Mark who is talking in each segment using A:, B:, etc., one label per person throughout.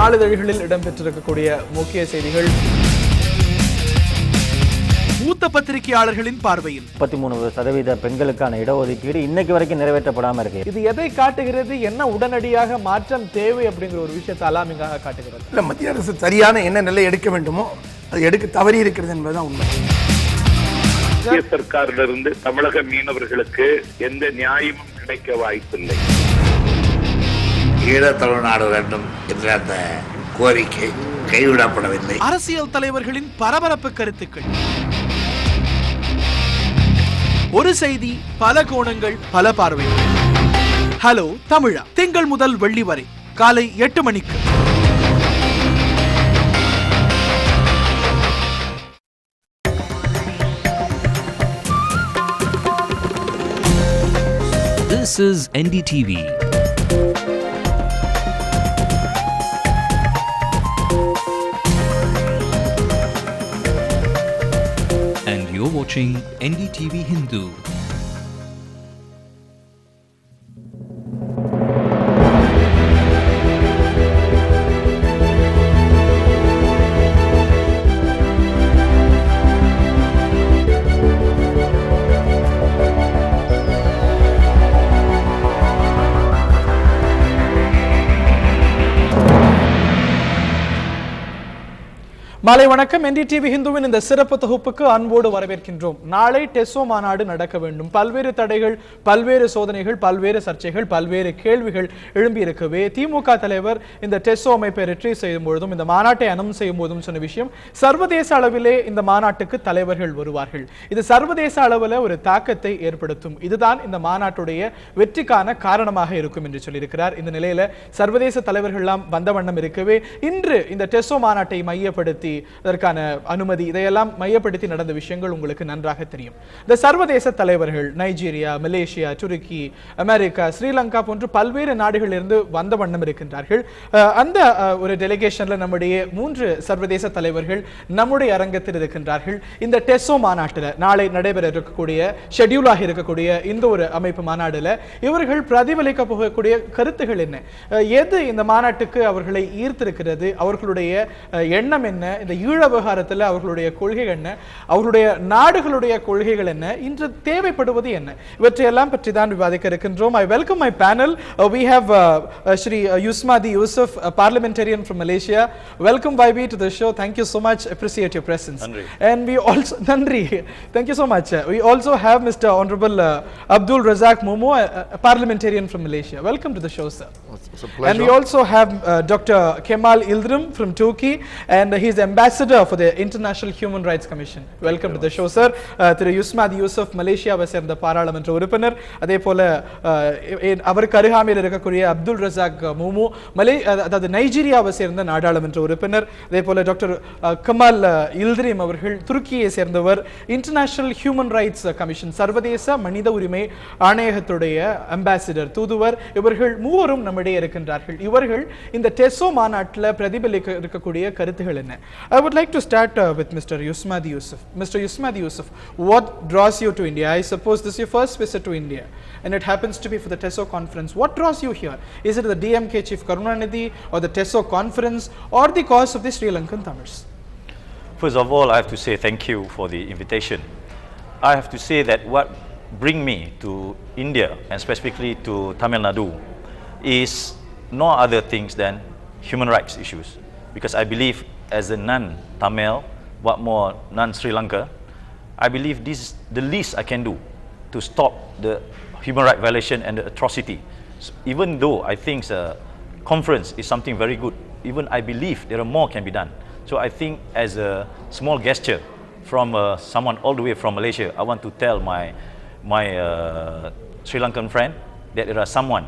A: நாளிதழ்களில் இடம்பெற்றிருக்கக்கூடிய முக்கிய செய்திகள். மூத்த பத்திரிகையாளர்களின் பார்வையில்
B: 33% பெண்களுக்கான இடஒதுக்கீடு இன்னைக்கு வரைக்கும் நிறைவேற்றப்படாம இருக்கு.
A: இது எதை காட்டுகிறது? என்ன உடனடியாக மாற்றம் தேவை அப்படிங்கிற ஒரு விஷயத்தை அலாமிங்காக காட்டுகிறது.
C: இல்ல, மத்திய அரசு சரியான என்ன நிலை எடுக்க வேண்டுமோ அது எடுக்க தவறி இருக்கிறது என்பதுதான் உண்மை.
D: மத்திய சர்க்காரிலிருந்து தமிழக மீனவர்களுக்கு எந்த நியாயமும் கிடைக்க வாய்ப்பில்லை.
E: ஈழ தமிழ்நாடு வேண்டும் என்ற அந்த கோரிக்கை கைவிடப்படவில்லை.
A: அரசியல் தலைவர்களின் பரபரப்பு கருத்துக்கள். ஒரு செய்தி, பல கோணங்கள், பல பார்வைகள். ஹலோ தமிழா, திங்கள் முதல் வெள்ளி வரை காலை 8 மணிக்கு.
F: This is Ndtv. And you're watching Ndtv Hindu.
A: மாலை வணக்கம். என்டிடிவி ஹிந்துவின் இந்த சிறப்பு தொகுப்புக்கு அன்போடு வரவேற்கின்றோம். நாளை டெசோ மாநாடு நடக்க வேண்டும். பல்வேறு தடைகள், பல்வேறு சோதனைகள், பல்வேறு சர்ச்சைகள், பல்வேறு கேள்விகள் எழும்பியிருக்கவே திமுக தலைவர் இந்த டெசோ அமைப்பை ரிட்ரீவ் செய்யும் பொழுதும் இந்த மாநாட்டை அனௌன்ஸ் செய்யும் போதும் சொன்ன விஷயம், சர்வதேச அளவிலே இந்த மாநாட்டுக்கு தலைவர்கள் வருவார்கள், இது சர்வதேச அளவில் ஒரு தாக்கத்தை ஏற்படுத்தும், இதுதான் இந்த மாநாட்டுடைய வெற்றிக்கான காரணமாக இருக்கும் என்று சொல்லியிருக்கிறார். இந்த நிலையில சர்வதேச தலைவர்கள்லாம் வந்த வண்ணம் இருக்கவே இன்று இந்த டெசோ மாநாட்டை மையப்படுத்தி அதற்கான அனுமதி இதையெல்லாம் மையப்படுத்தி நடந்த விஷயங்கள் உங்களுக்கு நன்றாக தெரியும். இந்த சர்வதேச தலைவர்கள் நைஜீரியா, மலேசியா, துருக்கி, அமெரிக்கா, ஸ்ரீலங்கா போன்ற பல்வேறு நாடுகளிலிருந்து வந்த வண்ணம் இருக்கின்றார்கள். அந்த ஒரு டெலிகேஷன்ல நம்முடைய 3 சர்வதேச தலைவர்கள் நம்முடைய அரங்கத்தில் இருக்கின்றார்கள். இந்த டெசோ மாநாட்டில் நாளை நடைபெற இருக்கக்கூடிய ஷெட்யூலாக இருக்கக்கூடிய இந்த ஒரு அமைப்பு மாநாடுல இவர்கள் பிரதிபலிக்க போகக்கூடிய கருத்துகள் என்ன, எது இந்த மாநாட்டுக்கு அவர்களை ஈர்த்திருக்கிறது, அவர்களுடைய எண்ணம் என்ன, இந்த ஈழ விவகாரத்தில் அவர்களுடைய கொள்கைகள் என்ன, அவர்களுடைய நாடுகளுடைய கொள்கைகள் என்ன, இன்று தேவைப்படுவது என்ன, இவற்றையெல்லாம் பற்றி தான் விவாதிக்க இருக்கின்றோம். I welcome my panel. We have Shri Yusmadi, Yusoff, a Parliamentarian from Malaysia. Welcome YB to the show. Thank you so much. Appreciate your presence. Nandri. And we also Nandri. Thank you so much. We also have Mr. Honorable Abdul Razack Momo, a Parliamentarian from Malaysia. Welcome to the show, sir. It's a pleasure. And we also have Dr.Kemal Yildrim from Turkey, and he is ambassador for the International Human Rights Commission. Welcome to the show, sir. Thiru Yusmadi Yusoff, Malaysiaவை சேர்ந்த பாராளுமன்ற உறுப்பினர். அதே போல அவருக்கு அருகாமையில் இருக்கக்கூடிய Abdul Razak momo அதாவது நைஜீரியாவை சேர்ந்த நாடாளுமன்ற உறுப்பினர். அதே போல டாக்டர் கமால் இல்திரிம் அவர்கள் துருக்கியை சேர்ந்தவர். இன்டர்நேஷனல் ஹியூமன் ரைட்ஸ் கமிஷன், சர்வதேச மனித உரிமை ஆணையகத்துடைய அம்பாசிடர், தூதுவர். இவர்கள் மூவரும் நம்மிடையே இருக்கின்றார்கள். இவர்கள் இந்த டெசோ மாநாட்டில் பிரதிபலிக்க இருக்கக்கூடிய கருத்துகள் என்ன? I would like to start with Mr. Yusmadi Yusoff. Mr. Yusmadi Yusoff, what draws you to India? I suppose this is your first visit to India, and it happens to be for the Teso conference. What draws you here? Is it the DMK chief Karunanidhi, or the Teso conference, or the cause of the Sri Lankan Tamils?
G: First of all, I have to say thank you for the invitation. I have to say that what bring me to India, and specifically to Tamil Nadu, is no other things than human rights issues. Because I believe as a non-Tamil, what more non-Sri Lanka, I believe this is the least I can do to stop the human rights violation and the atrocity. So even though I think the conference is something very good, even I believe there are more can be done. So I think as a small gesture from someone all the way from Malaysia, I want to tell my Sri Lankan friend that there are someone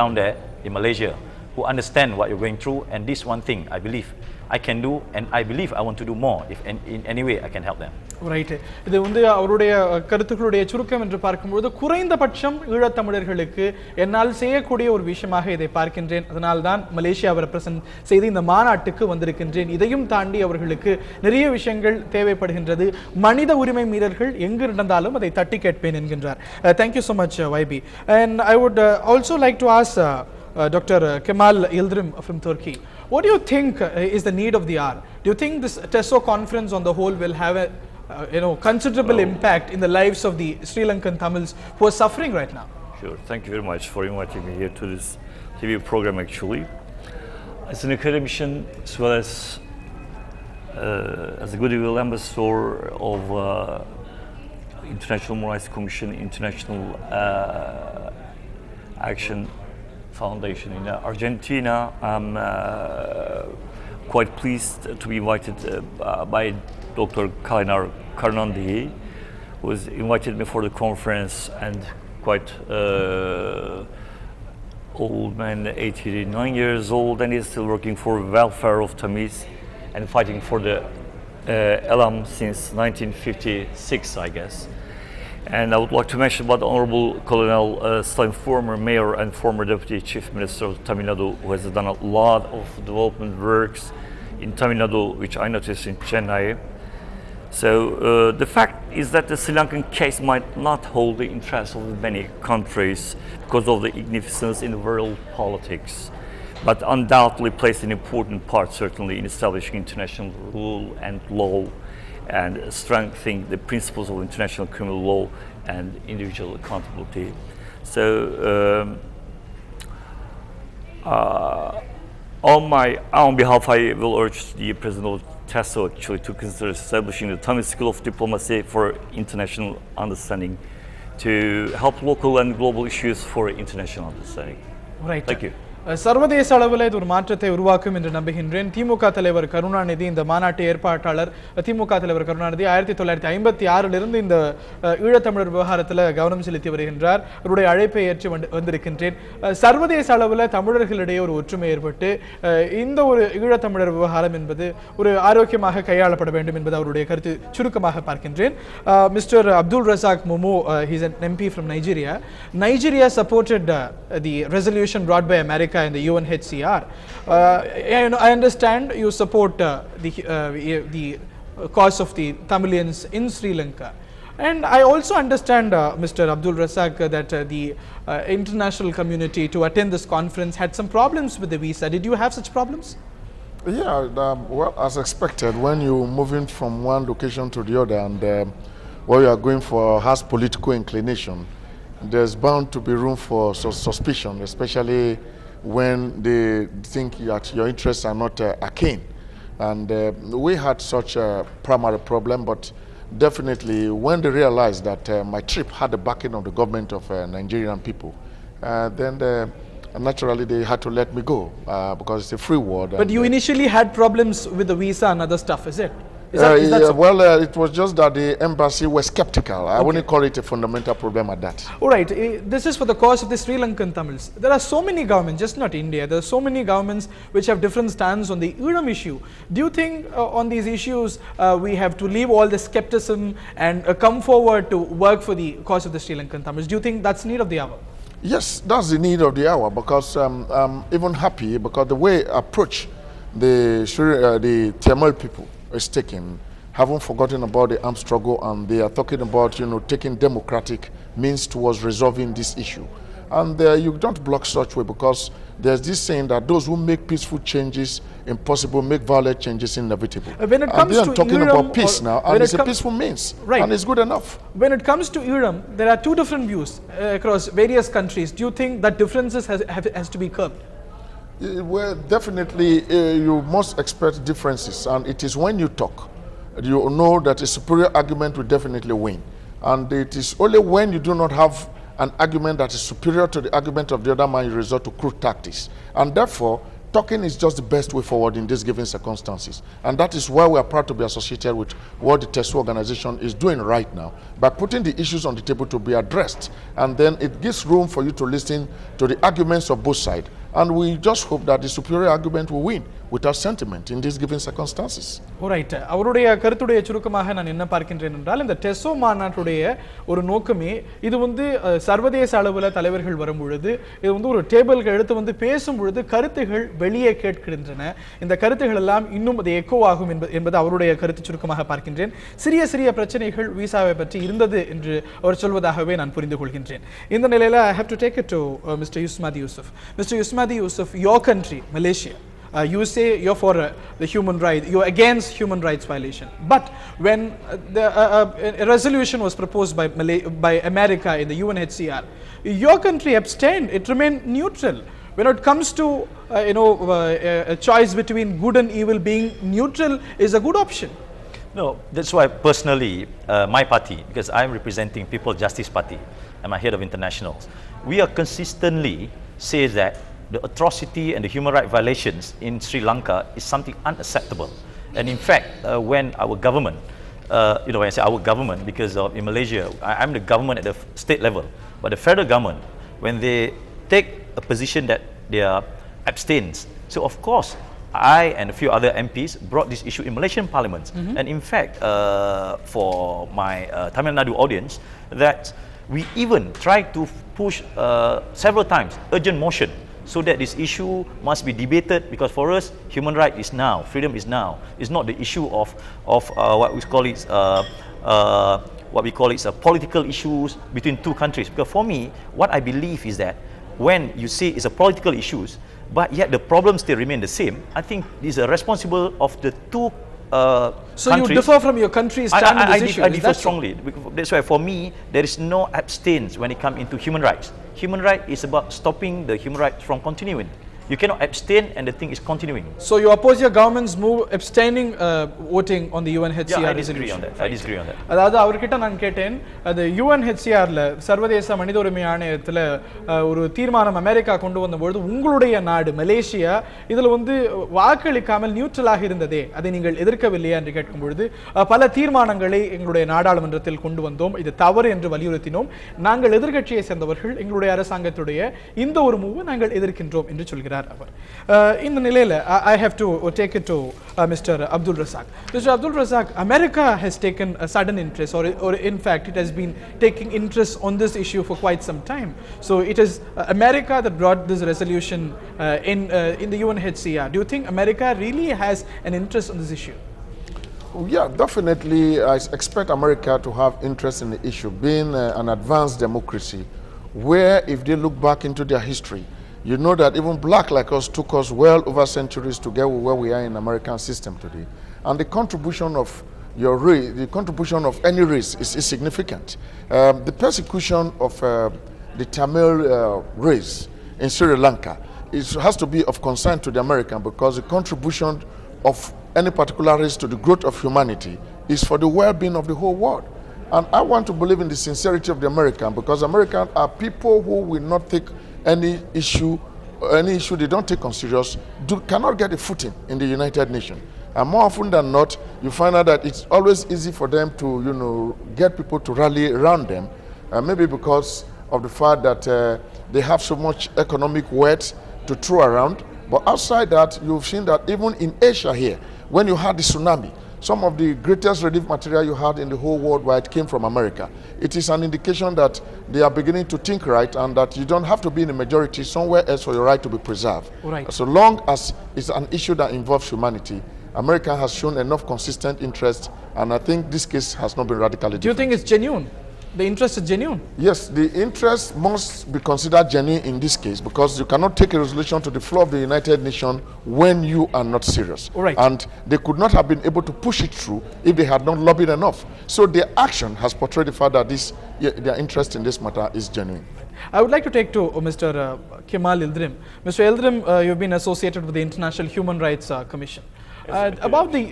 G: down there in Malaysia who understand what you're going through, and this one thing I believe I can do, and I believe I want to do more if in any way I can help them.
A: Right. இது அவருடைய கருத்துக்களுடைய சுருக்கம் என்று பார்க்கும்போது குறைந்தபட்சம் ஈழத்தமிழர்களுக்கு என்னால் செய்யக்கூடிய ஒரு விஷயமாக இதை பார்க்கின்றேன். அதனால் தான் மலேசியாவை ரெப்ரசன்ட் செய்து இந்த மாநாட்டுக்கு வந்திருக்கின்றேன். இதையும் தாண்டி அவர்களுக்கு நிறைய விஷயங்கள் தேவைப்படுகின்றது. மனித உரிமை மீறல்கள் எங்கு நடந்தாலும் அதை தட்டி கேட்பேன் என்கின்றார். Thank you so much YB. And I would also like to ask Dr.Kemal Yildrim from Turkey. What do you think is the need of the hour? Do you think this Teso conference on the whole will have a considerable impact in the lives of the Sri Lankan Tamils who are suffering right now?
H: Sure. Thank you very much for inviting me here to this TV program actually. As an academician as well as a goodwill ambassador of International Human Rights Commission, International Action Foundation in Argentina, I'm quite pleased to be invited by Dr. Karunanidhi, who has invited me for the conference, and quite old man, 89 years old, and he's still working for welfare of Tamils and fighting for the Elam since 1956, I guess. And I would like to mention about Honorable Colonel Slim, former mayor and former deputy chief minister of Tamil Nadu, who has done a lot of development works in Tamil Nadu, which I noticed in Chennai. So the fact is that the Sri Lankan case might not hold the interest of many countries because of the magnificence in world politics, but undoubtedly plays an important part certainly in establishing international rule and law and strengthening the principles of international criminal law and individual accountability. So on behalf, I will urge the President of Teso actually to consider establishing the Tamil School of Diplomacy for international understanding to help local and global issues for international understanding.
A: Right.
H: Thank you.
A: சர்வதேச அளவில் இது ஒரு மாற்றத்தை உருவாக்கும் என்று நம்புகின்றேன். திமுக தலைவர் கருணாநிதி, இந்த மாநாட்டு ஏற்பாட்டாளர் திமுக தலைவர் கருணாநிதி 1956 இந்த ஈழத்தமிழர் விவகாரத்தில் கவனம் செலுத்தி வருகின்றார். அவருடைய அழைப்பை ஏற்று வந்திருக்கின்றேன். சர்வதேச அளவில் தமிழர்களிடையே ஒரு ஒற்றுமை ஏற்பட்டு இந்த ஒரு ஈழத்தமிழர் விவகாரம் என்பது ஒரு ஆரோக்கியமாக கையாளப்பட வேண்டும் என்பது அவருடைய கருத்து. சுருக்கமாக பார்க்கின்றேன். Mister Abdul Razack Momo, he's an MP from Nigeria. Nigeria supported the resolution brought by America and the UNHCR. I understand you support the cause of the Tamilians in Sri Lanka. And I also understand, Mr. Abdul Razack, that the international community to attend this conference had some problems with the visa. Did you have such problems?
I: Yeah, well, as expected, when you're moving from one location to the other and what you are going for has political inclination, there's bound to be room for suspicion, especially when they think that your interests are not akin. And we had such a primary problem, but definitely when they realized that my trip had the backing of the government of Nigerian people, then naturally they had to let me go because it's a free world.
A: But you initially had problems with the visa and other stuff, is it? Is that so?
I: Well, it was just that the embassy was skeptical. I wouldn't call it a fundamental problem at that.
A: All right. This is for the cause of the Sri Lankan Tamils. There are so many governments, just not India. There are so many governments which have different stands on the Uram issue. Do you think on these issues we have to leave all the skepticism and come forward to work for the cause of the Sri Lankan Tamils? Do you think that's the need of the hour?
I: Yes, that's the need of the hour, because I'm even happy because the way I approach the Tamil people is taken, haven't forgotten about the armed struggle, and they are talking about, taking democratic means towards resolving this issue. And you don't block such way, because there's this saying that those who make peaceful changes impossible make violent changes inevitable.
A: When it comes to
I: talking about peace now, and it's a peaceful means,
A: right,
I: and it's good enough.
A: When it comes to Uram, there are two different views across various countries. Do you think that differences has to be curbed?
I: Well, definitely you must expect differences, and it is when you talk, you know that a superior argument will definitely win. And it is only when you do not have an argument that is superior to the argument of the other man, you resort to crude tactics. And therefore, talking is just the best way forward in these given circumstances. And that is why we are proud to be associated with what the Teso organization is doing right now, by putting the issues on the table to be addressed. And then it gives room for you to listen to the arguments of both sides. And we just hope that the superior argument will win without sentiment in these given circumstances.
A: Alright, அவருடைய கருத்துடைய சுருக்கமாக நான் என்ன பார்க்கின்றேன் என்றால், இந்த டெசோ மாநாட்டுடைய ஒரு நோக்கமே இது சர்வதேச அளவில் தலைவர்கள் வரும் பொழுது இது ஒரு டேபிளுக்கு எடுத்து பேசும் பொழுது கருத்துகள் வெளியே கேட்கின்றன. இந்த கருத்துகள் எல்லாம் இன்னும் அது எக்கோ ஆகும் என்பது அவருடைய கருத்து சுருக்கமாக பார்க்கின்றேன். சிறிய சிறிய பிரச்சனைகள் விசாவை பற்றி இருந்தது என்று அவர் சொல்வதாகவே நான் புரிந்து கொள்கின்றேன். இந்த நிலையில் I have to take it to Mr. Yusmadi Yusoff. Mr. Yusmadi, Yusmadi, Yusoff, your country, Malaysia, you say you're for the human rights, you're against human rights violation. But when a resolution was proposed by America in the UNHCR, your country abstained. It remained neutral. When it comes to a choice between good and evil, being neutral is a good option.
G: No, that's why personally, my party, because I'm representing People Justice Party, I'm a head of internationals, we are consistently say that the atrocity and the human rights violations in Sri Lanka is something unacceptable. And in fact, when our government, when I say our government, because in Malaysia, I'm the government at the state level, but the federal government, when they take a position that they are abstains, so of course, I and a few other MPs brought this issue in Malaysian parliaments. And in fact, for my Tamil Nadu audience, that we even tried to push several times urgent motion so that this issue must be debated, because for us, human right is now, freedom is now. It's not the issue of what we call it political issues between two countries. Because for me, what I believe is that when you say it's a political issues, but yet the problems still remain the same, I think this is responsible of the two
A: so
G: countries.
A: You differ from your country's stand on this issue?
G: I differ strongly. That's why for me, there is no abstain when it comes into human rights. Human right is about stopping the human rights from continuing. You cannot abstain and the thing is continuing.
A: So you oppose your government's move abstaining voting on the UNHCR
G: I
A: resolution?
G: disagree on that. I disagree on that.
A: அதாவது அவர்கிட்ட நான் கேட்டேன், அது UNHCRல சர்வதேச மனித உரிமை ஆணையத்தில் ஒரு தீர்மானம் அமெரிக்கா கொண்டு வந்தபொழுது உங்களுடைய நாடு மலேசியா இதில் வாக்களிக்காமல் நியூட்ரலாக இருந்ததே, அதை நீங்கள் எதிர்க்கவில்லையா என்று கேட்கும் பொழுது பல தீர்மானங்களை எங்களுடைய நாடாளுமன்றத்தில் கொண்டு வந்தோம், இது தவறு என்று வலியுறுத்தினோம். நாங்கள் எதிர்க்கட்சியை சேர்ந்தவர்கள் எங்களுடைய அரசாங்கத்துடைய இந்த ஒரு மூவை நாங்கள் எதிர்க்கின்றோம் என்று சொல்கிறார். In the நிலையில I have to take it to Mr. Abdul Razack. Mr. Abdul Razack, America has taken a sudden interest, or in fact it has been taking interest on this issue for quite some time. So it is America that brought this resolution in the UNHCR. Do you think America really has an interest on this issue?
I: Yeah, definitely. I expect America to have interest in the issue, being an advanced democracy, where if they look back into their history, you know that even black like us took us well over centuries to get where we are in the American system today. And the contribution of your race, the contribution of any race is significant. The persecution of the Tamil race in Sri Lanka has to be of concern to the American, because the contribution of any particular race to the growth of humanity is for the well-being of the whole world. And I want to believe in the sincerity of the American, because Americans are people who will not take any issue they don't take on serious, cannot get a footing in the United Nations. And more often than not, you find out that it's always easy for them to get people to rally around them, maybe because of the fact that they have so much economic wealth to throw around. But outside that, you've seen that even in Asia here, when you had the tsunami, some of the greatest relief material you had in the whole world, where it came from America. It is an indication that they are beginning to think right, and that you don't have to be in the majority somewhere else for your right to be preserved.
A: Right.
I: So long as it's an issue that involves humanity, America has shown enough consistent interest, and I think this case has not been radically different.
A: Do you think it's genuine? The interest is genuine?
I: Yes, the interest must be considered genuine in this case, because you cannot take a resolution to the floor of the United Nations when you are not serious.
A: Right.
I: And they could not have been able to push it through if they had not lobbied enough. So their action has portrayed the fact that their interest in this matter is genuine.
A: I would like to take to Mr. Kemal Yildrim. Mr. Yildrim, you've been associated with the International Human Rights Commission. About the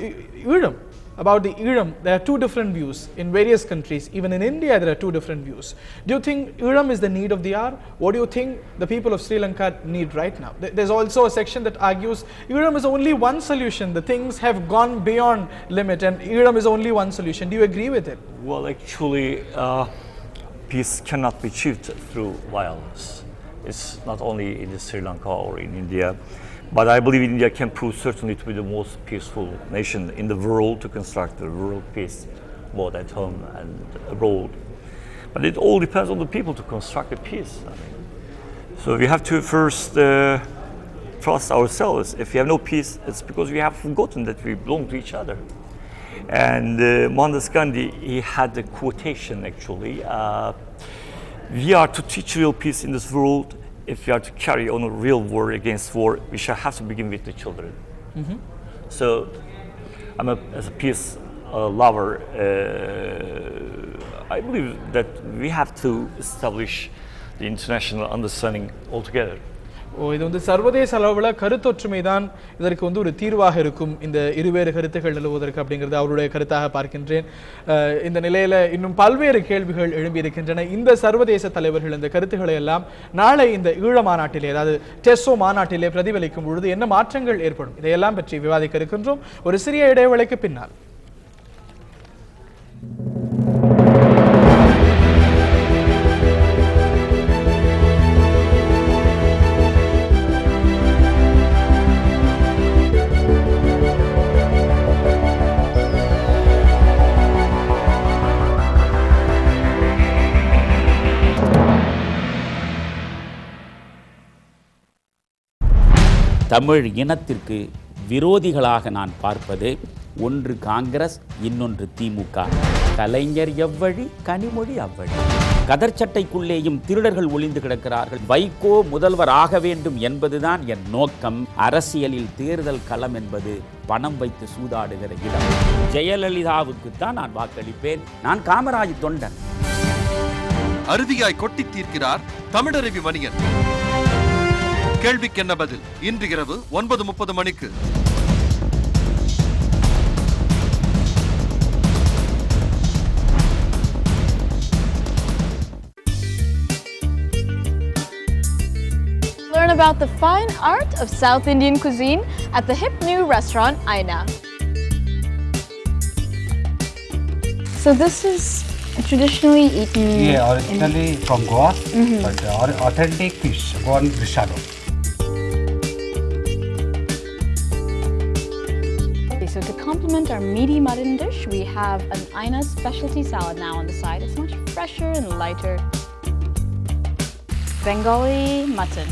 A: Yildrim, there are two different views in various countries. Even in India, there are two different views. Do you think Yildrim is the need of the hour? What do you think the people of Sri Lanka need right now? There's also a section that argues Yildrim is only one solution. The things have gone beyond limit, and Yildrim is only one solution. Do you agree with it?
H: Well, actually, peace cannot be achieved through violence. It's not only in Sri Lanka or in India, but I believe India can prove certainly to be the most peaceful nation in the world to construct the world peace, both at home and abroad. But it all depends on the people to construct the peace. So we have to first trust ourselves. If we have no peace, it's because we have forgotten that we belong to each other. And Mohandas Gandhi, he had a quotation actually. We are to teach real peace in this world if we are to carry on a real war against war, we shall have to begin with the children. So, as a peace lover, I believe that we have to establish the international understanding altogether.
A: இது வந்து சர்வதேச அளவில் கருத்தொற்றுமை தான் இதற்கு வந்து ஒரு தீர்வாக இருக்கும் இந்த இருவேறு கருத்துக்கள் நிலவுவதற்கு அப்படிங்கிறது அவருடைய கருத்தாக பார்க்கின்றேன். இந்த நிலையில் இன்னும் பல்வேறு கேள்விகள் எழும்பியிருக்கின்றன. இந்த சர்வதேச தலைவர்கள் இந்த கருத்துக்களை எல்லாம் நாளை இந்த ஈழ மாநாட்டிலே, அதாவது டெசோ மாநாட்டிலே பிரதிபலிக்கும் பொழுது என்ன மாற்றங்கள் ஏற்படும், இதையெல்லாம் பற்றி விவாதிக்க இருக்கின்றோம் ஒரு சிறிய இடைவேளைக்கு பின்னால்.
J: தமிழ் இனத்திற்கு விரோதிகளாக நான் பார்ப்பது ஒன்று காங்கிரஸ், இன்னொன்று திமுக. கலைஞர் எவ்வழி, கனிமொழி அவ்வழி. கதர் சட்டைக்குள்ளேயும் திருடர்கள் ஒளிந்து கிடக்கிறார்கள். வைகோ முதல்வர் ஆக வேண்டும் என்பதுதான் என் நோக்கம். அரசியலில் தேர்தல் களம் என்பது பணம் வைத்து சூதாடுகிற இடம். ஜெயலலிதாவுக்குத்தான் நான் வாக்களிப்பேன். நான் காமராஜ் தொண்டன்.
K: அறுதியாய் கொட்டி தீர்க்கிறார் தமிழருவி மணியன். கேள்விக்கு என்ன பதில்? இன்று இரவு 9:30 மணிக்கு.
L: Learn about the fine art of South Indian cuisine at the hip new restaurant Aina. So this is traditionally eaten.
M: Yeah, originally from Goa, but authentic fish, Goan risado.
L: So to complement our meaty mutton dish, we have an Aina specialty salad now on the side. It's much fresher and lighter. Bengali mutton.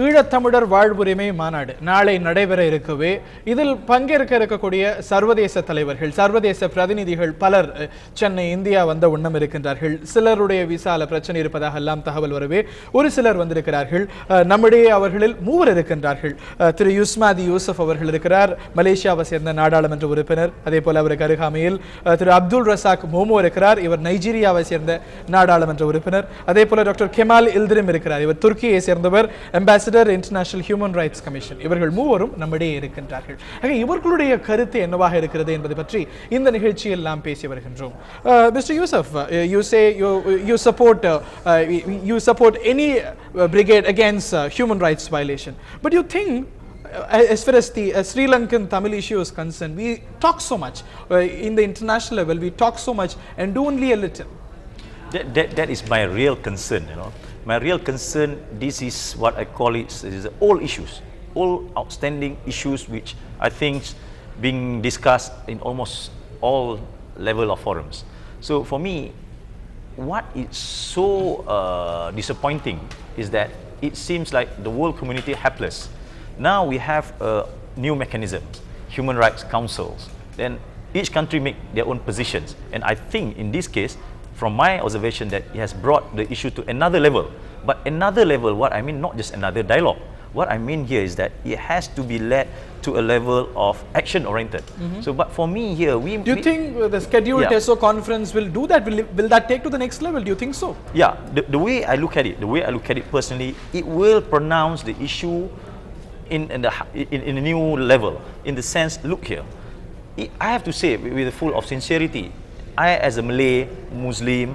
A: ஈழத்தமிழர் வாழ்வுரிமை மாநாடு நாளை நடைபெற இருக்கவே இதில் பங்கேற்க இருக்கக்கூடிய சர்வதேச தலைவர்கள், சர்வதேச பிரதிநிதிகள் பலர் சென்னை இந்தியா வந்த உண்ணம் இருக்கின்றார்கள். சிலருடைய விசால பிரச்சனை இருப்பதாக எல்லாம் தகவல் வரவே ஒரு சிலர் வந்திருக்கிறார்கள். நம்முடைய அவர்களில் மூவர் இருக்கின்றார்கள். திரு யுஸ்மாதி யூசப் அவர்கள் இருக்கிறார், மலேசியாவை சேர்ந்த நாடாளுமன்ற உறுப்பினர். அதே போல அவருக்கு அருகாமையில் திரு அப்துல் ரசாக் மோமோ இருக்கிறார், இவர் நைஜீரியாவை சேர்ந்த நாடாளுமன்ற உறுப்பினர். அதே போல டாக்டர் கெமால் இல்திரிம் இருக்கிறார், இவர் துருக்கியை சேர்ந்தவர், ambassador international human rights commission. இவர்கள் மூவரும் நம்மிடையே இருக்கின்றார்கள். இவர்களுடைய கருத்து என்னவாக இருக்கிறது என்பது பற்றி இந்த நிகழ்ச்சியில் நாம் பேசி வருகின்றோம். Mister Yusuf, you support any brigade against human rights violation, but you think as far as the Sri Lankan Tamil issue is concerned, we talk so much in the international level, we talk so much and do only a little.
G: That is my real concern, you know. My real concern, this is what I call it, is all issues, all outstanding issues which I think being discussed in almost all level of forums. So for me, what is so disappointing is that it seems like the world community helpless. Now we have a new mechanism, human rights councils. Then each country make their own positions, and I think in this case, from my observation, that it has brought the issue to another level. But another level, what I mean, not just another dialogue. What I mean here is that it has to be led to a level of action-oriented. So, but for me here,
A: do you think the scheduled Teso conference will do that? Will that take to the next level? Do you think so?
G: Yeah, the way I look at it, personally, it will pronounce the issue in a new level. In the sense, look here, I have to say with full of sincerity, I as a Malay, Muslim,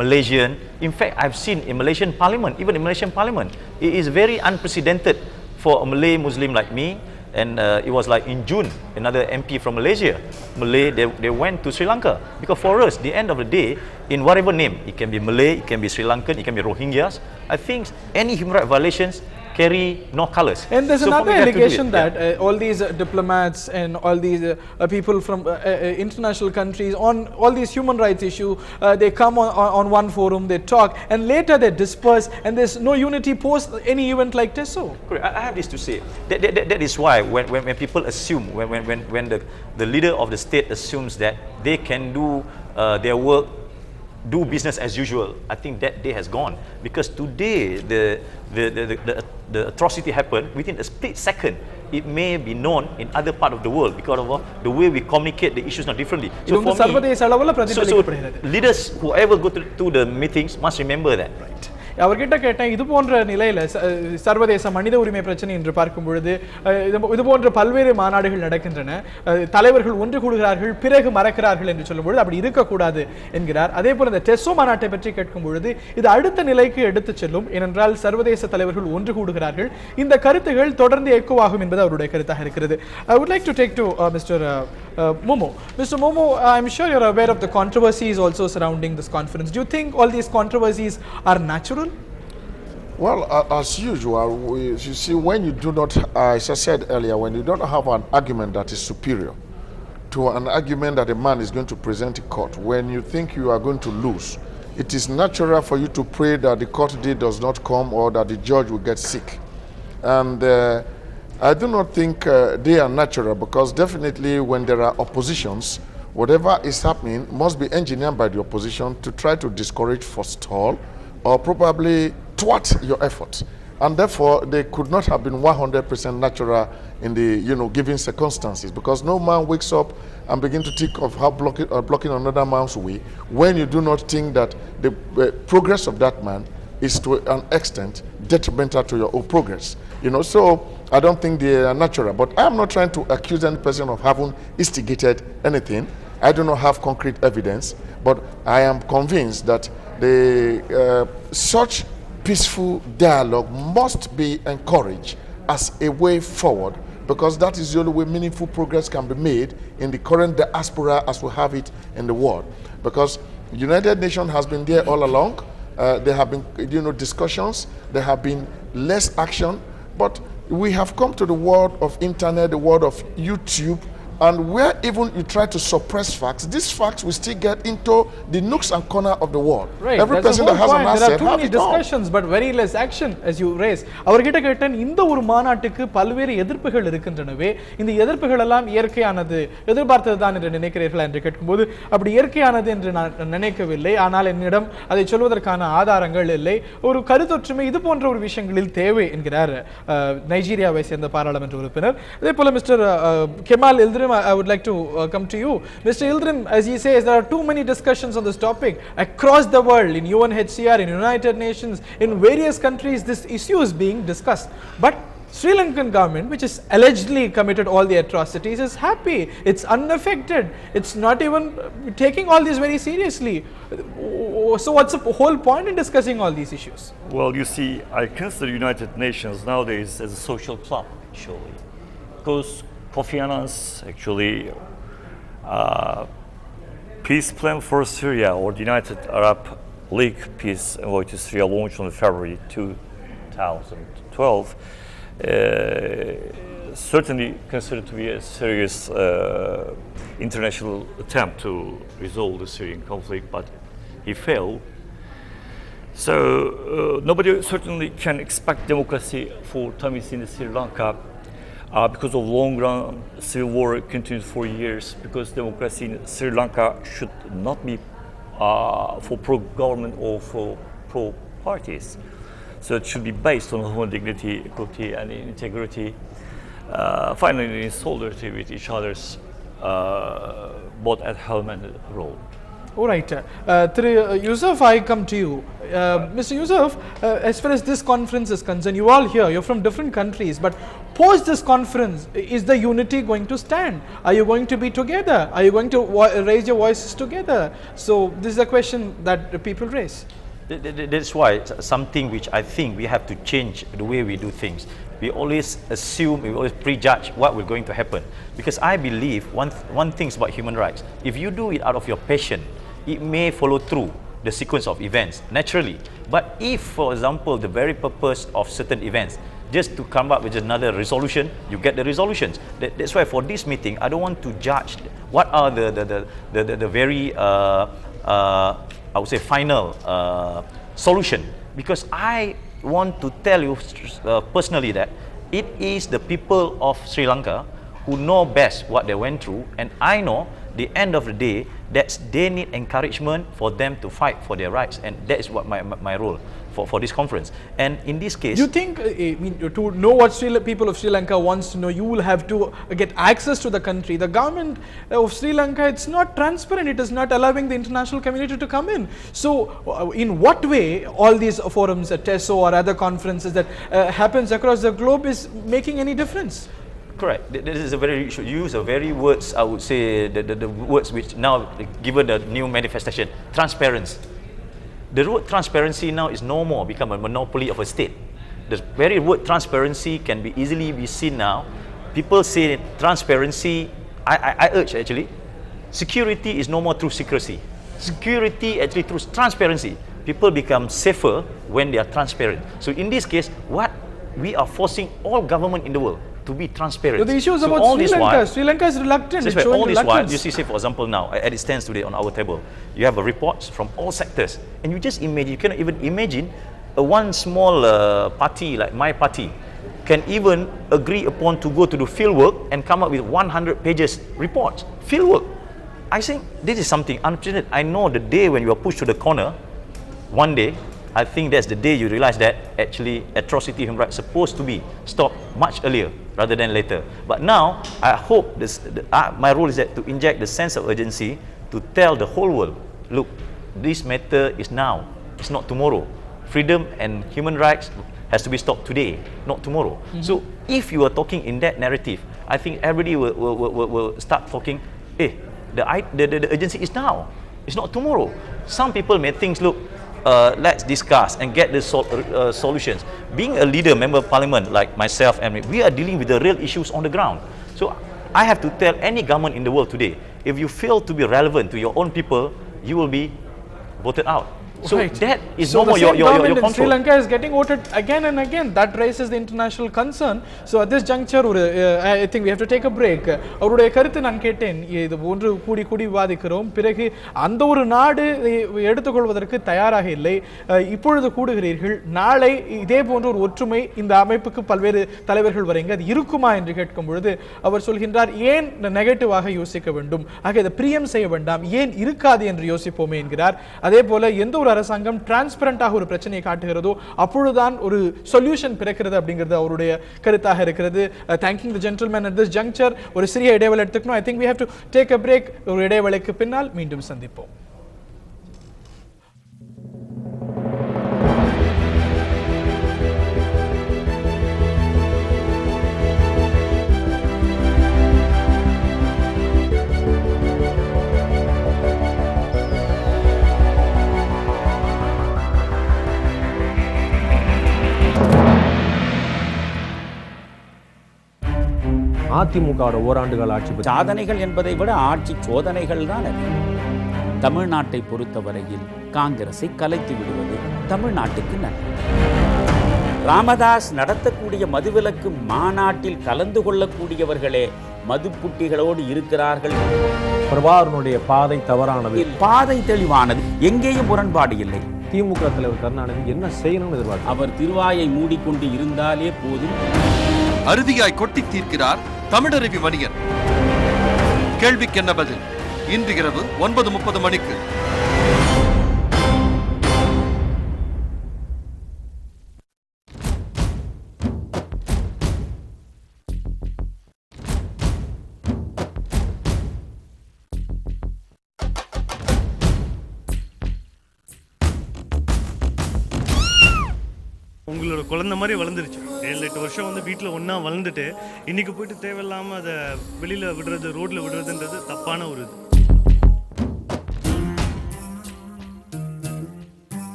G: Malaysian, in fact I've seen in Malaysian Parliament, even in Malaysian Parliament, it is very unprecedented for a Malay Muslim like me. And it was like in June, another MP from Malaysia, Malay, they went to Sri Lanka. Because for us, the end of the day, in whatever name, it can be Malay, it can be Sri Lankan, it can be Rohingyas, I think any human rights violations carry no colors.
A: And there's
G: So for
A: another
G: me, we have to do
A: allegation
G: it.
A: that all these diplomats and all these people from international countries on all these human rights issues, they come on one forum, they talk, and later they disperse, and there's no unity post any event like Teso.
G: Correct. I have this to say. That is why when people assume, when the leader of the state assumes that they can do their work, do business as usual, I think that day has gone. Because today the atrocity happened within a split second. It may be known in other part of the world because of the way we communicate the issues not differently. So for me, leaders, whoever go to the meetings must remember that.
A: Right. அவர்கிட்ட கேட்டேன், இது போன்ற நிலையில சர்வதேச மனித உரிமை பிரச்சனை என்று பார்க்கும் பொழுது இது போன்ற பல்வேறு மாநாடுகள் நடக்கின்றன, தலைவர்கள் ஒன்று கூடுகிறார்கள், பிறகு மறக்கிறார்கள் என்று சொல்லும் பொழுது அப்படி இருக்கக்கூடாது என்கிறார். அதே போல இந்த டெசோ மாநாட்டை பற்றி கேட்கும் பொழுது இது அடுத்த நிலைக்கு எடுத்து செல்லும், ஏனென்றால் சர்வதேச தலைவர்கள் ஒன்று கூடுகிறார்கள், இந்த கருத்துகள் தொடர்ந்து எக்கோவாகும் என்பது அவருடைய கருத்தாக இருக்கிறது. I would like to take to Mr. Momo. Mr. Momo, I'm sure you're aware of the controversies also surrounding this conference. Do you think all these controversies are natural?
I: Well, as usual, you see, when you do not, as I said earlier, when you don't have an argument that is superior to an argument that a man is going to present in court, when you think you are going to lose, it is natural for you to pray that the court day does not come or that the judge will get sick. And I do not think they are natural, because definitely when there are oppositions, whatever is happening must be engineered by the opposition to try to discourage, forestall, or probably thwart your efforts. And therefore, they could not have been 100% natural in the given circumstances, because no man wakes up and begin to think of how blocking another man's way when you do not think that the progress of that man is to an extent detrimental to your own progress. So I don't think they are natural. But I'm not trying to accuse any person of having instigated anything. I do not have concrete evidence, but I am convinced that such peaceful dialogue must be encouraged as a way forward, because that is the only way meaningful progress can be made in the current diaspora as we have it in the world. Because the United Nations has been there all along. There have been discussions, there have been less action, but we have come to the world of internet, the world of YouTube, and where even you try to suppress facts, these facts will still get into the nooks and corners of the world.
A: Right.
I: Every person that has an asset,
A: there are too many discussions, but very less action, as you raise. அவர்கிட்ட கேட்டேன், இந்த ஒரு மாநாட்டுக்கு பல்வேறு எதிர்ப்புகள் இருக்கின்றனவே, இந்த எதிர்ப்புகள் எல்லாம் இயற்கையானது, எதிர்பார்த்ததுதான் என்று நினைக்கிறீர்களா என்று கேட்கும்போது, அப்படி இயற்கையானது என்று நான் நினைக்கவில்லை, ஆனால் என்னிடம் அதை சொல்வதற்கான ஆதாரங்கள் இல்லை. ஒரு கருத்தொற்றுமை இது போன்ற ஒரு விஷயங்களில் தேவை என்கிறார் நைஜீரியாவை சேர்ந்த பாராளுமன்ற உறுப்பினர். அதே போல mister Kemal Yildrim, I would like to come to you. Mr. Yildrim, as he says, there are too many discussions on this topic across the world, in UNHCR, in United Nations, in various countries, this issue is being discussed. But Sri Lankan government, which has allegedly committed all the atrocities, is happy. It's unaffected. It's not even taking all this very seriously. So what's the whole point in discussing all these issues?
H: Well, you see, I consider United Nations nowadays as a social club, surely. Because Kofi Annan's actually peace plan for Syria, or the United Arab League peace envoy to Syria, launched on February 2012, certainly considered to be a serious international attempt to resolve the Syrian conflict, but he failed. So nobody certainly can expect democracy for Tamils in Sri Lanka. Because of long-run civil war continued for years, because democracy in Sri Lanka should not be for pro-government or for pro-parties. So it should be based on human dignity, equality, and integrity. Finally, in solidarity with each other's both at home and abroad.
A: All right. Through Yusoff, I come to you. Mr. Yusoff, as far as this conference is concerned, you all here, you're from different countries, but post this conference, is the unity going to stand? Are you going to be together? Are you going to raise your voices together? So this is a question that people raise.
G: That's why it's something which I think we have to change the way we do things. We always assume, we always prejudge what will going to happen. Because I believe one thing about human rights, if you do it out of your passion, it may follow through the sequence of events naturally. But if, for example, the very purpose of certain events just to come up with another resolution, you get the resolutions. That's why for this meeting, I don't want to judge what are the very I would say final solution, because I want to tell you personally that it is the people of Sri Lanka who know best what they went through, and I know the end of the day that they need encouragement for them to fight for their rights, and that is what my role for this conference. And in this case,
A: you think to know what people of Sri Lanka wants to know, you will have to get access to the country. The government of Sri Lanka, it's not transparent. It is not allowing the international community to come in. So in what way all these forums at Teso or other conferences that happens across the globe is making any difference?
G: Correct. This is a very, you should use a very words, I would say, the words which now, given the new manifestation, transparency. The word transparency now is no more become a monopoly of a state. The very word transparency can be easily be seen now. People say transparency, I urge actually, security is no more through secrecy. Security actually through transparency. People become safer when they are transparent. So in this case, what we are forcing all government in the world to be transparent.
A: So the issue is about Sri Lanka. Sri Lanka is reluctant.
G: This all this while, you see, say for example now, as it stands today on our table, you have reports from all sectors, and you just imagine, you cannot even imagine one small party like my party can even agree upon to go to do field work and come up with 100 pages reports. Field work. I think this is something unprecedented. I know the day when you are pushed to the corner, one day, I think that's the day you realize that actually atrocity human rights supposed to be stopped much earlier rather than later. But now, I hope my role is that to inject the sense of urgency to tell the whole world, look, this matter is now, it's not tomorrow. Freedom and human rights has to be stopped today, not tomorrow. Mm-hmm. So if you are talking in that narrative, I think everybody will start talking, hey, the urgency is now, it's not tomorrow. Some people may think, look, let's discuss and get the solutions. Being a leader, member of parliament like myself, and we are dealing with the real issues on the ground. So I have to tell any government in the world today, if you fail to be relevant to your own people, you will be voted out. So right. That is no more your control.
A: Sri Lanka is getting voted again and again. That raises the international concern. So at this juncture, I think we have to take a break. அவருடைய கருத்து நான் கேட்டேன், இது ஒன்று கூடி விவாதிக்கிறோம், பிறகு அந்த ஒரு நாடு எடுத்துக்கொள்வதற்கு தயாராக இல்லை, இப்பொழுது கூடுகிறீர்கள், நாளை இதே போன்ற ஒரு ஒற்றுமை இந்த அமைப்புக்கு பல்வேறு தலைவர்கள் வரீங்க, அது இருக்குமா என்று கேட்கும் பொழுது அவர் சொல்கின்றார், ஏன் நெகட்டிவாக யோசிக்க வேண்டும், ஆக இதை பிரியம் செய்ய வேண்டாம், ஏன் இருக்காது என்று யோசிப்போமே என்கிறார். அதே போல எந்த ஒரு அரசாங்கம் டிரான்ஸ்பரண்டாக ஒரு பிரச்சனையை காட்டுகிறதோ அப்பொழுதுதான் ஒரு சொல்யூஷன் பிறக்கிறது அப்படிங்கிறது அவருடைய கருத்தாக இருக்கிறது. Thanking the gentleman at this juncture. ஒரு சிறிய இடைவேளை எடுத்துக்கணும். I think we have to take a break. ஒரு இடைவேளைக்கு பின்னால் மீண்டும் சந்திப்போம்.
N: அதிமுகவோட ஓராண்டுகள் ஆட்சி
J: சாதனைகள் என்பதை விட ஆட்சி சோதனைகள் தான் அது. தமிழ்நாட்டை பொறுத்தவரையில் காங்கிரஸை கலைத்து விடுவது தமிழ்நாட்டுக்கு நல்லது. ராமதாஸ் நடத்தக்கூடிய மதுவிலக்கு மாநாட்டில் கலந்து கொள்ளக்கூடியவர்களே மதுப்புட்டிகளோடு இருக்கிறார்கள்.
N: பிரபாகரனுடைய பாதை தவறானது,
J: பாதை தெளிவானது, எங்கேயும் முரண்பாடு இல்லை.
N: திமுக தலைவர் கருணாநிதி என்ன செய்யணும்னு எதிர்பார்க்கிறார்.
J: அவர் திருவாயை மூடிக்கொண்டு இருந்தாலே போதும்.
K: அறுதியாய் கொட்டி தீர்க்கிறார் தமிழருவி மணியன். கேள்விக்கு என்ன பதில்? இன்று இரவு 9:30 மணிக்கு.
O: உங்களோட குழந்தை மாதிரி வளர்ந்துருச்சு. 7-8 வருஷம் வந்து வீட்டில் ஒன்றா வளர்ந்துட்டு இன்றைக்கி போயிட்டு தேவையில்லாமல் அதை வெளியில் விடுறது, ரோட்டில் விடுறதுன்றது தப்பான ஒரு இது.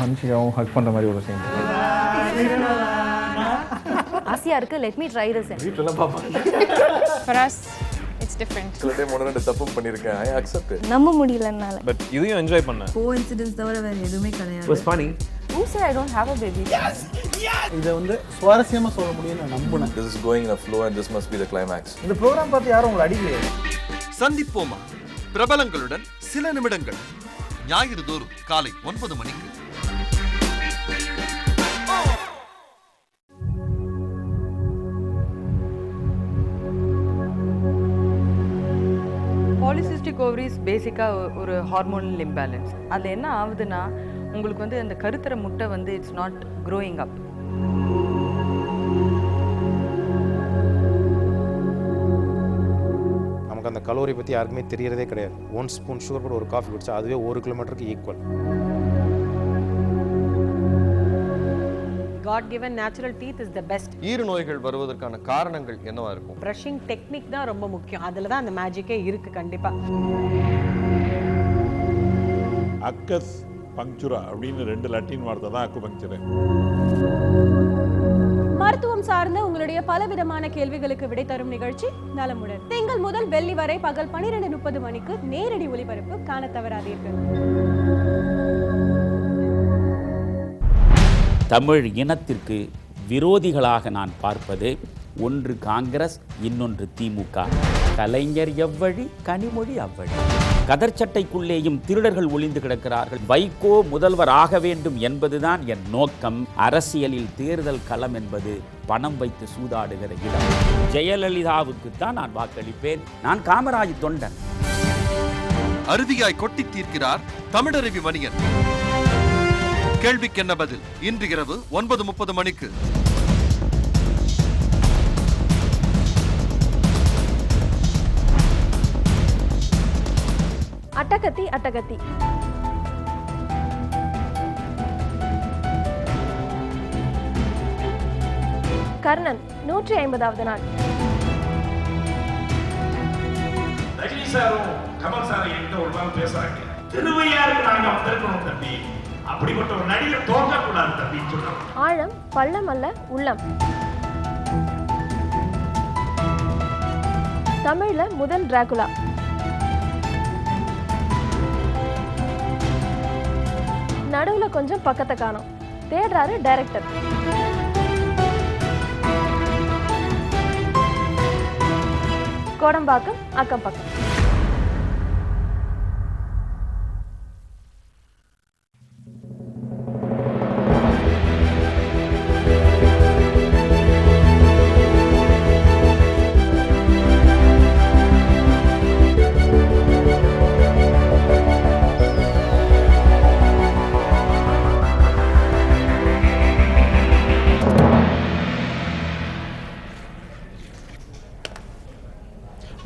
P: ஹன்ஷிகாவும் ஹக் பண்ணுற மாதிரி ஒரு சீன். ஆசையா இருக்கு, let me try this.
N: வீட்லலாம் பாப்பாங்க.
P: For us it's different.
Q: சில டைம் ஒன்று ரெண்டு தப்பும் பண்ணியிருக்கேன். I accept it.
P: நம்ப முடியலனால.
Q: பட் இதையும் என்ஜாய் பண்ணேன்.
P: கோஇன்சிடென்ஸ் தவிர வேற எதுவுமே கிடையாது.
N: It was funny.
P: Who said I don't have a baby? Yes.
A: இதை வந்து சுவாரஸ்யமா சொல்ல முடியும்னு நான் நம்புனேன்.
Q: This is going in a flow and this must be the climax.
A: இந்த ப்ரோகிராம் பார்த்து யாரும் உங்களை அடிக்கலையே.
K: சந்திப்போமா பிரபலங்களுடன் சில நிமிடங்கள் ஞாயிறு தோறும் காலை 9 மணிக்கு.
R: பாலிசிஸ்டிக் ஓவரிஸ் பேசிக்காக ஒரு ஹார்மோனல் இம்பேலன்ஸ். அதில் என்ன ஆகுதுன்னா உங்களுக்கு வந்து அந்த கருத்தர முட்டை வந்து இட்ஸ் நாட் க்ரோயிங் அப்.
S: நமக்கு அந்த கலோரி பற்றி யாருக்குமே தெரியறதே கிடையாது. 1 ஸ்பூன் சுகர் போட்டு ஒரு காஃபி குடிச்சா அதுவே 1 கிலோமீட்டருக்கு equal.
T: God given natural teeth is the best.
Q: ஈறு நோய்கள் வருவதற்கான காரணங்கள் என்னவா இருக்கும்?
T: Brushing technique தான் ரொம்ப முக்கியம். அதில் தான் அந்த மேஜிக்கே இருக்கு கண்டிப்பா.
U: அக்கஸ் பங்க்சுரா அப்படின்னு 2 லட்டின் வார்த்தை தான் அக்குபங்க்சர்.
V: மருத்துவம் சார்ந்த உங்களுடைய பலவிதமான கேள்விகளுக்கு விடை தரும் நிகழ்ச்சி நலமுடன். திங்கள் முதல் வெள்ளி வரை பகல் 12:30 மணிக்கு நேரடி ஒளிபரப்பு காண தவறாதீர்கள்.
J: தமிழ் இனத்திற்கு விரோதிகளாக நான் பார்ப்பது ஒன்று காங்கிரஸ், இன்னொன்று திமுக. கலைஞர் எவ்வழி, கனிமொழி அவ்வழி. கதர்ச்சட்டைக்குள்ளேயும் திருடர்கள் ஒளிந்து கிடக்கிறார்கள். வைகோ முதல்வர் ஆக வேண்டும் என்பதுதான் என் நோக்கம். அரசியலில் தேர்தல் களம் என்பது பணம் வைத்து சூதாடுகிற இடம். ஜெயலலிதாவுக்கு தான் நான் வாக்களிப்பேன். நான் காமராஜ் தொண்டன்.
K: அறுதியாய் கொட்டி தீர்க்கிறார் தமிழருவி மணியன். கேள்விக்கு என்ன பதில்? இன்று இரவு 9:30 மணிக்கு.
V: அட்டகத்தி அட்டகத்தி. கர்ணன் 150வது நாள்.
W: ரஜினி சாரும் கமல் சாரும் என்கிட்ட ஒரு நாள் பேசுறாங்க, திருவையாருக்கு நாங்க வந்திருக்கணும் தம்பி, அப்படிப்பட்ட ஒரு நடிகர் தோற்கக்கூடாது தம்பின்னு சொல்றாங்க.
V: ஆழம் பள்ளம் அல்ல உள்ளம். தமிழ்ல முதல் டிராகுலா. நடுவுல கொஞ்சம் பக்கத்தை காணோம். தேடுறாரு டைரக்டர். கோடம்பாக்கம் அக்கம் பக்கம்.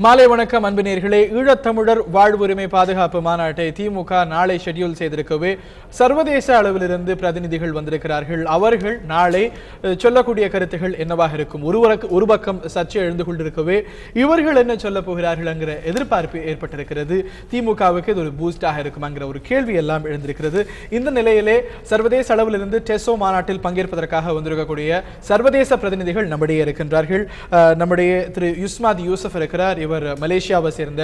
A: மாலை வணக்கம் அன்பு நேயர்களே. ஈழத்தமிழர் வாழ்வுரிமை பாதுகாப்பு மாநாட்டை திமுக நாளை ஷெட்யூல் செய்திருக்கவே சர்வதேச அளவிலிருந்து பிரதிநிதிகள் வந்திருக்கிறார்கள். அவர்கள் நாளை சொல்லக்கூடிய கருத்துகள் என்னவாக இருக்கும்? ஒரு பக்கம் சர்ச்சை எழுந்து கொண்டிருக்கவே இவர்கள் என்ன சொல்ல போகிறார்கள் என்கிற எதிர்பார்ப்பு ஏற்பட்டிருக்கிறது. திமுகவுக்கு இது ஒரு பூஸ்டாக இருக்குமாங்கிற ஒரு கேள்வி எல்லாம் எழுந்திருக்கிறது. இந்த நிலையிலே சர்வதேச அளவிலிருந்து டெசோ மாநாட்டில் பங்கேற்பதற்காக வந்திருக்கக்கூடிய சர்வதேச பிரதிநிதிகள் நம்முடைய இருக்கின்றார்கள். நம்முடைய திரு யுஸ்மாதி யூசஃப் இருக்கிறார். இவர் மலேசியாவை சேர்ந்த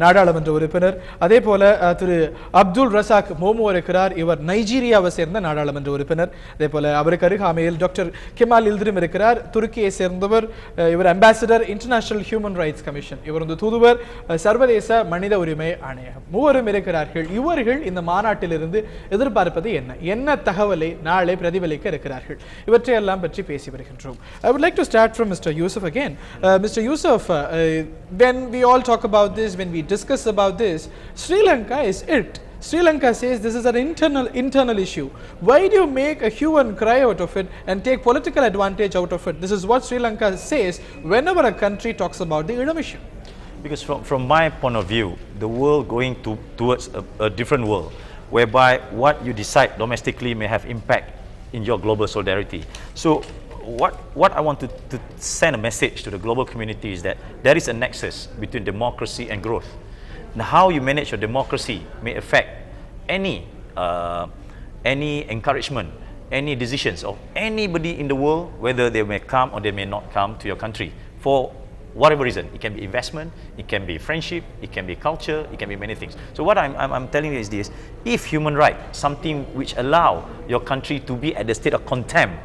A: நாடாளுமன்ற உறுப்பினர். அதே போல திரு அப்துல் ரசாக் மோமோ இருக்கிறார். இவர் நைஜீரியாவை சேர்ந்த நாடாளுமன்ற உறுப்பினர். அதே போல அவருக்கு அருகாமையில் Dr.Kemal Yildrim இருக்கிறார். துருக்கியை சேர்ந்தவர். இவர் ambassador international human rights commission. இவர் வந்து தூதுவர் சர்வதேச மனித உரிமை ஆணையம். மூவரும் இருக்கிறார்கள். இவர்கள் இந்த மாநாட்டிலிருந்து எதிர்பார்ப்பது என்ன தகவலை நாளை பிரதிபலிக்க இருக்கிறார்கள்? இவற்றையெல்லாம் பற்றி பேசி வருகின்றோம். I would like to start from Mr. Yusoff again. Mr. Yusoff, when we all talk about this, when we discuss about this, Sri Lanka is it. Sri Lanka says this is an internal issue. Why do you make a hue and cry out of it and take political advantage out of it? This is what Sri Lanka says whenever a country talks about the Idam issue.
G: Because from my point of view, the world going towards a different world, whereby what you decide domestically may have impact in your global solidarity. So what I want to send a message to the global community is that there is a nexus between democracy and growth. And how you manage your democracy may affect any encouragement any decisions of anybody in the world, whether they may come or they may not come to your country for whatever reason. It can be investment, it can be friendship, it can be culture, it can be many things. So what I'm telling you is this: if human right, something which allow your country to be at the state of contempt,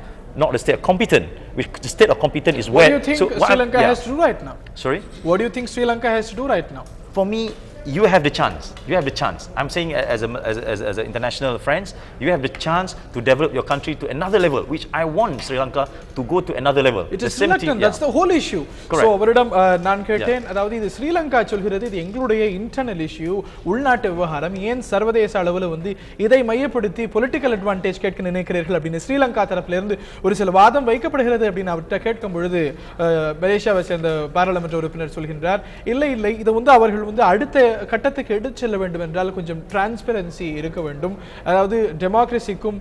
G: not the state of competent, which the state of competent is where.
A: What do you think Sri Lanka has to do right now?
G: Sorry?
A: What do you think Sri Lanka has to do right now?
G: For me, you have the chance. You have the chance. I'm saying as an international friends, you have the chance to develop your country to another level, which I want Sri Lanka to go to another level.
A: It is reluctant. That's the whole issue.
G: Correct.
A: So அவரிடம் நான் கேட்டேன், அதாவது இது ஸ்ரீலங்கா சொல்கிறது இது எங்களுடைய internal issue, உள்நாட்டு விவகாரம், ஏன் சர்வதேச அளவில் வந்து இதை மையப்படுத்தி பொலிட்டிக்கல் அட்வான்டேஜ் கேட்க நினைக்கிறீர்கள் அப்படின்னு ஸ்ரீலங்கா தரப்புல இருந்து ஒரு சில வாதம் வைக்கப்படுகிறது அப்படின்னு அவர்கிட்ட கேட்கும் பொழுது மலேசியாவை சேர்ந்த பாராளுமன்ற உறுப்பினர் சொல்கின்றார், இல்லை இல்லை, இது வந்து அவர்கள் வந்து அடுத்த கட்டத்துக்கு எடுத்து செல்ல வேண்டும் என்றால் கொஞ்சம் டிரான்ஸ்பரன்சி இருக்க வேண்டும். அதாவது டெமோக்ரஸிக்கும்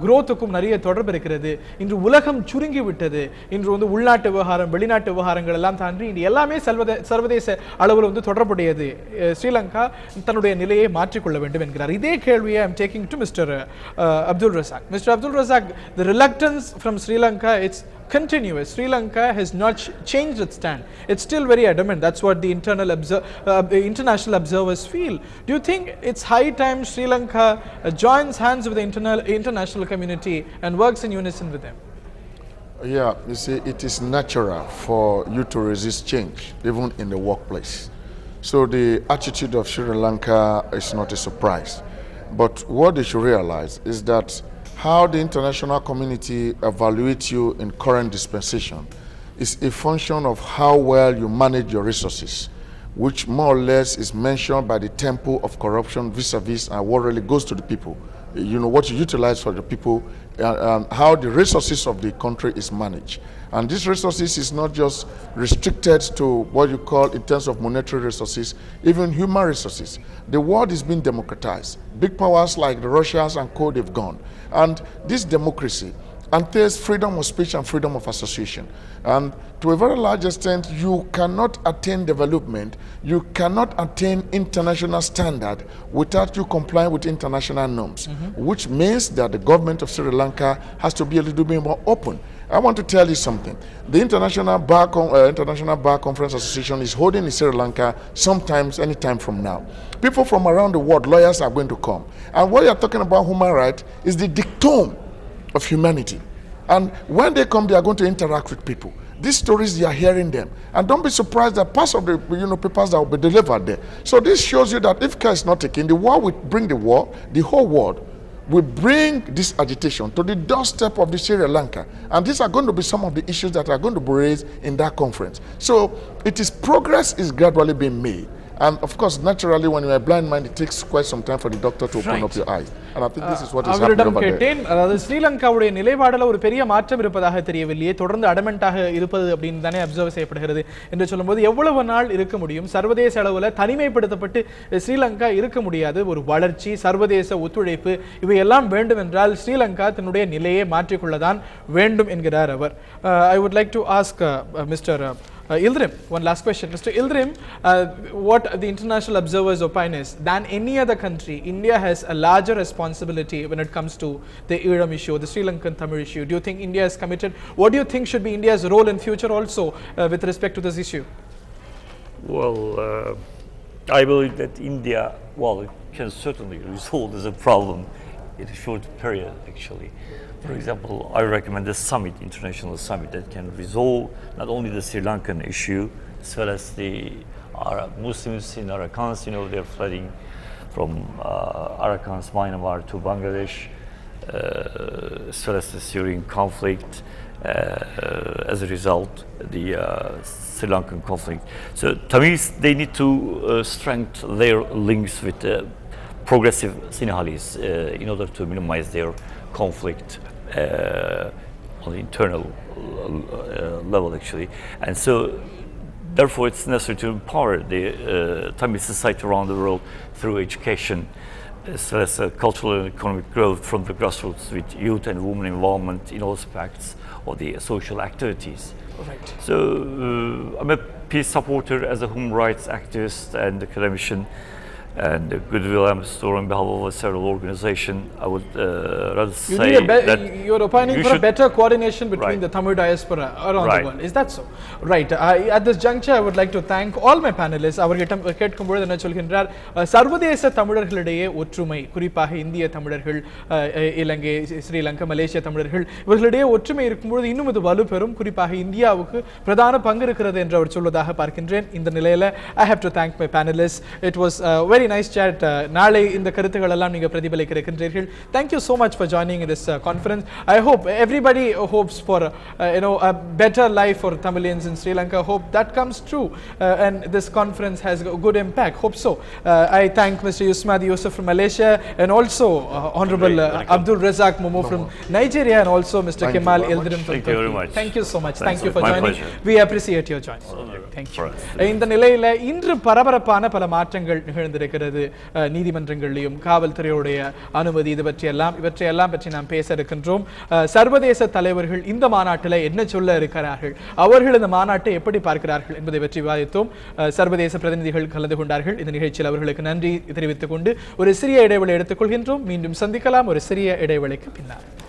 A: growthக்கும் நிறைய தொடர்பு இருக்கிறது. இன்று உலகம் சுருங்கி விட்டது. இன்று வந்து உள்நாட்டு விவகாரம், வெளிநாட்டு விவகாரங்கள் எல்லாம் தாண்டி இது எல்லாமே சர்வதேச அளவில் வந்து தொடர்புடையது. ஸ்ரீலங்கா தன்னுடைய நிலையை மாற்றிக்கொள்ள வேண்டும் என்கிறார். இதே கேள்வியை I am taking to mister Abdul Razack. Mr. Abdul Razack, the reluctance from Sri Lanka, it's continuous. Sri Lanka has not changed its stand. It's still very adamant. That's what the international observers feel. Do you think it's high time Sri Lanka joins hands with the international community and works in unison with them?
I: Yeah, you see, it is natural for you to resist change, even in the workplace. So the attitude of Sri Lanka is not a surprise. But what they should realize is that how the international community evaluates you in current dispensation is a function of how well you manage your resources, which more or less is mentioned by the tempo of corruption vis-a-vis and what really goes to the people. You know, what you utilize for the people and how the resources of the country is managed. And these resources is not just restricted to what you call in terms of monetary resources, even human resources. The world is being democratized. Big powers like the Russians and co, they've gone. And this democracy entails freedom of speech and freedom of association. And to a very large extent, you cannot attain development, you cannot attain international standard without you complying with international norms, which means that the government of Sri Lanka has to be a little bit more open. I want to tell you something. The International Bar Conference Association is holding in Sri Lanka sometimes, anytime from now. People from around the world, lawyers are going to come. And what you're talking about human rights is the dictum of humanity. And when they come, they are going to interact with people. These stories, you are hearing them. And don't be surprised that parts of the papers that will be delivered there. So this shows you that if care is not taken, the war will bring the war, the whole world will bring this agitation to the doorstep of the Sri Lanka. And these are going to be some of the issues that are going to be raised in that conference. So it is progress is gradually being made. And of course, naturally, when you are blind mind, it takes quite some time for the doctor to open up your eyes. And I think this is what is happening over there.
A: அதாவது ஸ்ரீலங்காவுடைய நிலைப்பாடுல ஒரு பெரிய மாற்றம் இருப்பதாக தெரியவில்லையே, தொடர்ந்து அடமெண்டாக இருப்பது அப்படின்னு தானே அப்சர்வ் செய்யப்படுகிறது என்று சொல்லும்போது எவ்வளவு நாள் இருக்க முடியும்? சர்வதேச அளவில் தனிமைப்படுத்தப்பட்டு ஸ்ரீலங்கா இருக்க முடியாது. ஒரு வளர்ச்சி, சர்வதேச ஒத்துழைப்பு இவையெல்லாம் வேண்டும் என்றால் ஸ்ரீலங்கா தன்னுடைய நிலையை மாற்றிக்கொள்ளதான் வேண்டும் என்கிறார் அவர். I would like to ask Mr. Yildrim, one last question. Mr. Yildrim, what the international observers opine is, than any other country, India has a larger responsibility when it comes to the Iram issue, the Sri Lankan Tamil issue. Do you think India is committed? What do you think should be India's role in future also with respect to this issue?
H: Well, I believe that India, well, it can certainly resolve this problem in a short period, actually. For example, I recommend a summit, international summit, that can resolve not only the Sri Lankan issue, as well as the Arab Muslims in Arakans. You know, they're flooding from Arakans, Myanmar to Bangladesh, as well as the Syrian conflict. As a result, the Sri Lankan conflict. So Tamils, they need to strengthen their links with progressive Sinhalese in order to minimize their conflict on the internal level, actually. And so, therefore, it's necessary to empower the Tamil society around the world through education, as well as cultural and economic growth from the grassroots with youth and women involvement in all aspects of the social activities.
A: Right.
H: So, I'm a peace supporter as a human rights activist and academician. and the goodwill I'm storing on behalf of several organization, I would rather
A: You
H: say
A: need
H: that
A: you're opining
H: you
A: for a
H: should-
A: better coordination between
H: Right.
A: the Tamil diaspora around
H: Right.
A: the world. Is that so? Right. At this juncture, I would like to thank all my panelists. அவர்கிட்ட கேட்கும் பொழுது என்ன சொல்கின்றார், சர்வதேச தமிழர்களிடையே ஒற்றுமை, குறிப்பாக இந்திய தமிழர்கள், இலங்கை, ஸ்ரீலங்கா, மலேசிய தமிழர்கள், இவர்களிடையே ஒற்றுமை இருக்கும்பொழுது இன்னும் இது வலுப்பெறும், குறிப்பாக இந்தியாவுக்கு பிரதான பங்கு இருக்கிறது என்று அவர் சொல்வதாக பார்க்கின்றேன். இந்த நிலையில I have to thank my panelists. It was a very nice chat. நாளை இந்த கருத்துக்கள் எல்லாம் நீங்க பிரதிபலிக்க இருக்கின்றீர்கள். Thank you so much for joining in this conference. I hope everybody hopes for a better life for Tamilians in Sri Lanka. Hope that comes true, and this conference has a good impact. Hope so. I thank Mr. Yusmadi Yusoff from Malaysia, and also Honorable Abdul Razack Momo from Nigeria, and also Mr. Kemal Yildrim from
H: Thank you very
A: Turkey.
H: much.
A: Thank you so much. Thank you
H: Thanks.
A: for
H: My
A: joining.
H: pleasure.
A: We appreciate your joining. Thank you.
H: For us.
A: இந்த நிலையில இன்று பரபரப்பான பல மாற்றங்கள் நிகழ்ந்திருக்கிறது. நீதிமன்றங்களிலும் காவல்துறையுடைய அனுமதி இவற்றையெல்லாம் பற்றி நாம் பேச இருக்கின்றோம். சர்வதேச தலைவர்கள் இந்த மாநாட்டில் என்ன சொல்ல இருக்கிறார்கள், அவர்கள் இந்த மாநாட்டை எப்படி பார்க்கிறார்கள் என்பதை பற்றி விவாதித்தோம். சர்வதேச பிரதிநிதிகள் கலந்து கொண்டார்கள். இந்த நிகழ்ச்சியில் அவர்களுக்கு நன்றி தெரிவித்துக் கொண்டு ஒரு சிறிய இடைவெளி எடுத்துக்கொள்கின்றோம். மீண்டும் சந்திக்கலாம் ஒரு சிறிய இடைவெளிக்கு பின்னால்.